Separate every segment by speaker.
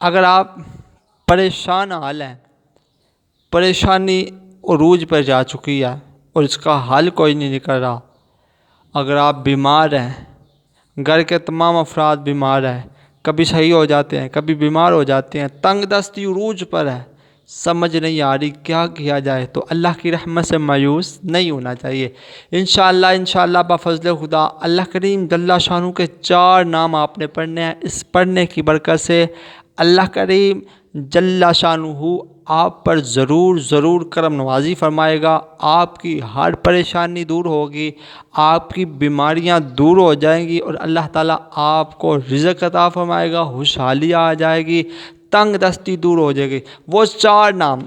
Speaker 1: اگر آپ پریشان حال ہیں، پریشانی عروج پر جا چکی ہے اور اس کا حل کوئی نہیں نکل رہا، اگر آپ بیمار ہیں، گھر کے تمام افراد بیمار ہیں، کبھی صحیح ہو جاتے ہیں کبھی بیمار ہو جاتے ہیں، تنگ دستی عروج پر ہے، سمجھ نہیں آ رہی کیا کیا جائے، تو اللہ کی رحمت سے مایوس نہیں ہونا چاہیے۔ انشاءاللہ بفضل خدا اللہ کریم جل شانہ کے 4 نام آپ نے پڑھنے ہیں۔ اس پڑھنے کی برکت سے اللہ کریم جل شانہ آپ پر ضرور کرم نوازی فرمائے گا، آپ کی ہر پریشانی دور ہوگی، آپ کی بیماریاں دور ہو جائیں گی، اور اللہ تعالیٰ آپ کو رزق عطا فرمائے گا، خوشحالی آ جائے گی، تنگ دستی دور ہو جائے گی۔ وہ 4 نام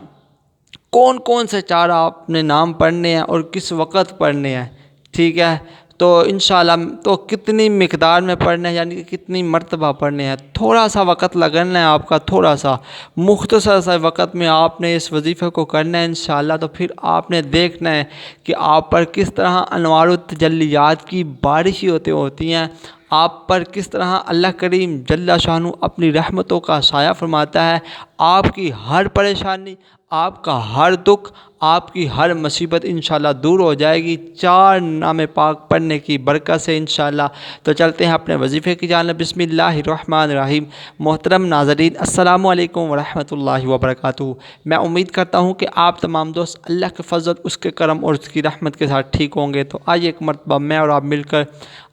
Speaker 1: کون سے 4 آپ نے نام پڑھنے ہیں اور کس وقت پڑھنے ہیں، ٹھیک ہے؟ تو انشاءاللہ تو کتنی مقدار میں پڑھنے ہیں، یعنی کہ کتنی مرتبہ پڑھنے ہیں، تھوڑا سا وقت لگنا ہے آپ کا، تھوڑا سا مختصر سا وقت میں آپ نے اس وظیفے کو کرنا ہے انشاءاللہ۔ تو پھر آپ نے دیکھنا ہے کہ آپ پر کس طرح انوار و تجلیات کی بارشیں ہوتی ہیں، آپ پر کس طرح اللہ کریم جل شانہ اپنی رحمتوں کا سایہ فرماتا ہے، آپ کی ہر پریشانی، آپ کا ہر دکھ، آپ کی ہر مصیبت انشاءاللہ دور ہو جائے گی 4 نام پاک پڑھنے کی برکت سے انشاءاللہ۔ تو چلتے ہیں اپنے وظیفے کی جانب۔ بسم اللہ الرحمن الرحیم۔ محترم ناظرین، السلام علیکم ورحمۃ اللہ وبرکاتہ۔ میں امید کرتا ہوں کہ آپ تمام دوست اللہ کے فضل، اس کے کرم اور اس کی رحمت کے ساتھ ٹھیک ہوں گے۔ تو آئیے ایک مرتبہ میں اور آپ مل کر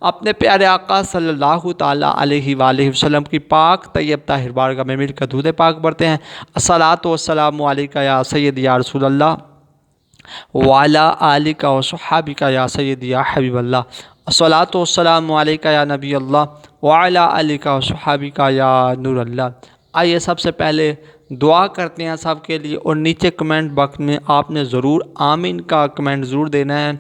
Speaker 1: اپنے پیارے آقا صلی اللہ تعالیٰ علیہ وآلہ وسلم کی پاک طیب طاہر بارگاہ میں مل کر درود پاک پڑھتے ہیں۔ الصلاۃ والسلام علیک یا سیدی یا رسول اللہ وعلی آلک وصحابک یا سیدی یا حبیب اللہ۔ الصلاۃ والسلام علیک یا نبی اللہ وعلی آلک وصحابک یا نور اللہ۔ آئیے سب سے پہلے دعا کرتے ہیں سب کے لیے، اور نیچے کمنٹ باکس میں آپ نے ضرور آمین کا کمنٹ ضرور دینا ہے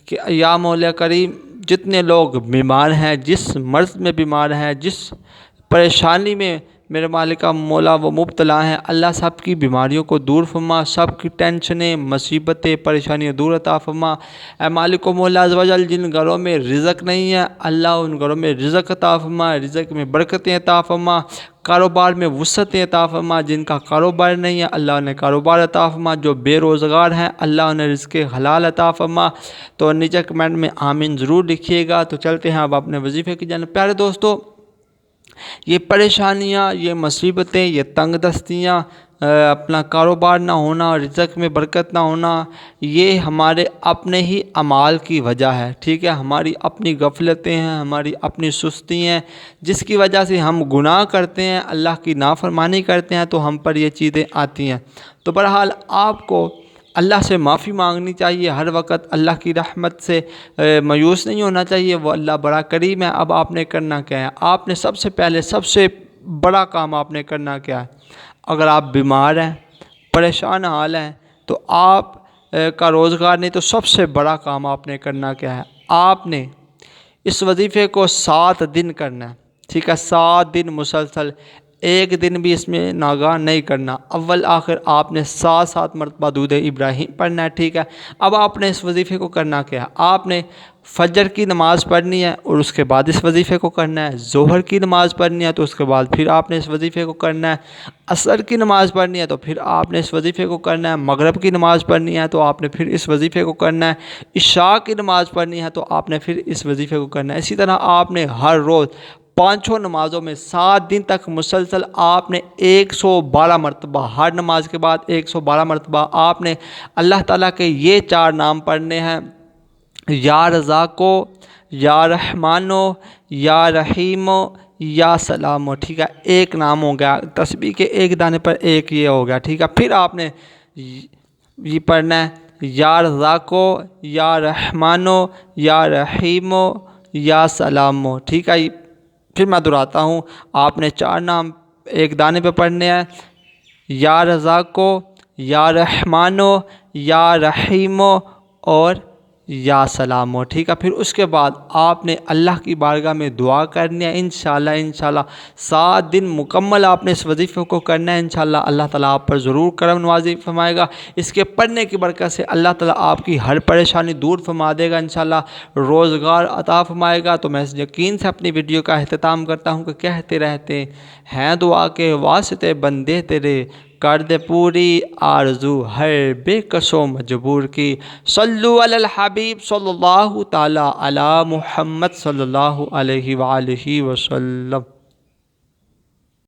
Speaker 1: کہ یا مولا کریم، جتنے لوگ بیمار ہیں، جس مرض میں بیمار ہیں، جس پریشانی میں میرے مالک مولا وہ مبتلا ہیں، اللہ سب کی بیماریوں کو دور فرما، سب کی ٹینشنیں، مصیبتیں، پریشانیاں دور عطا فرما۔ اے مالک و مولا عز و جل، جن گھروں میں رزق نہیں ہے اللہ ان گھروں میں رزق عطا فرما، رزق میں برکتیں عطا فرما، کاروبار میں وسعتیں عطا فرما، جن کا کاروبار نہیں ہے اللہ انہیں کاروبار عطا فرما، جو بے روزگار ہیں اللہ انہیں رزق حلال عطا فرما۔ تو نیچے کمنٹ میں آمین ضرور لکھیے گا۔ تو چلتے ہیں اب اپنے وظیفے کی جانب۔ پیارے دوستو، یہ پریشانیاں، یہ مصیبتیں، یہ تنگ دستیاں، اپنا کاروبار نہ ہونا، رزق میں برکت نہ ہونا، یہ ہمارے اپنے ہی اعمال کی وجہ ہے، ٹھیک ہے؟ ہماری اپنی غفلتیں ہیں، ہماری اپنی سستی ہیں، جس کی وجہ سے ہم گناہ کرتے ہیں، اللہ کی نافرمانی کرتے ہیں، تو ہم پر یہ چیزیں آتی ہیں۔ تو بہرحال آپ کو اللہ سے معافی مانگنی چاہیے، ہر وقت اللہ کی رحمت سے مایوس نہیں ہونا چاہیے، وہ اللہ بڑا کریم ہے۔ اب آپ نے کرنا کیا ہے؟ آپ نے سب سے پہلے سب سے بڑا کام آپ نے کرنا کیا ہے؟ اگر آپ بیمار ہیں، پریشان حال ہیں، تو آپ کا روزگار نہیں، تو سب سے بڑا کام آپ نے کرنا کیا ہے؟ آپ نے اس وظیفے کو 7 دن کرنا ہے، ٹھیک ہے؟ 7 دن مسلسل، ایک دن بھی اس میں ناغہ نہیں کرنا، اول آخر آپ نے 7 مرتبہ درود ابراہیم پڑھنا ہے، ٹھیک ہے؟ اب آپ نے اس وظیفے کو کرنا کیا ہے؟ آپ نے فجر کی نماز پڑھنی ہے اور اس کے بعد اس وظیفے کو کرنا ہے، ظہر کی نماز پڑھنی ہے تو اس کے بعد پھر آپ نے اس وظیفے کو کرنا ہے، عصر کی نماز پڑھنی ہے تو پھر آپ نے اس وظیفے کو کرنا ہے، مغرب کی نماز پڑھنی ہے تو آپ نے پھر اس وظیفے کو کرنا ہے، عشاء کی نماز پڑھنی ہے تو آپ نے پھر اس وظیفے کو کرنا ہے۔ اسی طرح آپ نے ہر روز 5 نمازوں میں 7 دن تک مسلسل آپ نے 112 مرتبہ، ہر نماز کے بعد 112 مرتبہ آپ نے اللہ تعالیٰ کے یہ 4 نام پڑھنے ہیں: یا رزاقو، یا رحمانو، یا رحیمو، یا سلامو، ٹھیک ہے؟ ایک نام ہو گیا، تسبیح کے ایک دانے پر ایک یہ ہو گیا، ٹھیک ہے؟ پھر آپ نے یہ پڑھنا ہے: یا رزاقو، یا رحمانو، یا رحیمو، یا سلامو، ٹھیک ہے؟ پھر میں دہراتا ہوں، آپ نے 4 نام ایک دانے پہ پڑھنے ہیں: یا رزاقو، یا رحمانو، یا رحیمو، اور یا سلام ہو، ٹھیک ہے۔ پھر اس کے بعد آپ نے اللہ کی بارگاہ میں دعا کرنی ہے، انشاءاللہ 7 دن مکمل آپ نے اس وظیفے کو کرنا ہے، انشاءاللہ اللہ تعالیٰ آپ پر ضرور کرم نوازی فرمائے گا۔ اس کے پڑھنے کی برکت سے اللہ تعالیٰ آپ کی ہر پریشانی دور فرما دے گا، انشاءاللہ روزگار عطا فرمائے گا۔ تو میں یقین سے اپنی ویڈیو کا اختتام کرتا ہوں کہ کہتے رہتے ہیں دعا کے واسطے بندے تیرے، کر دے پوری آرزو ہر بے کس و مجبور کی۔ صلو علی الحبیب صلی اللہ تعالی علی محمد صلی اللہ علیہ وآلہ وسلم۔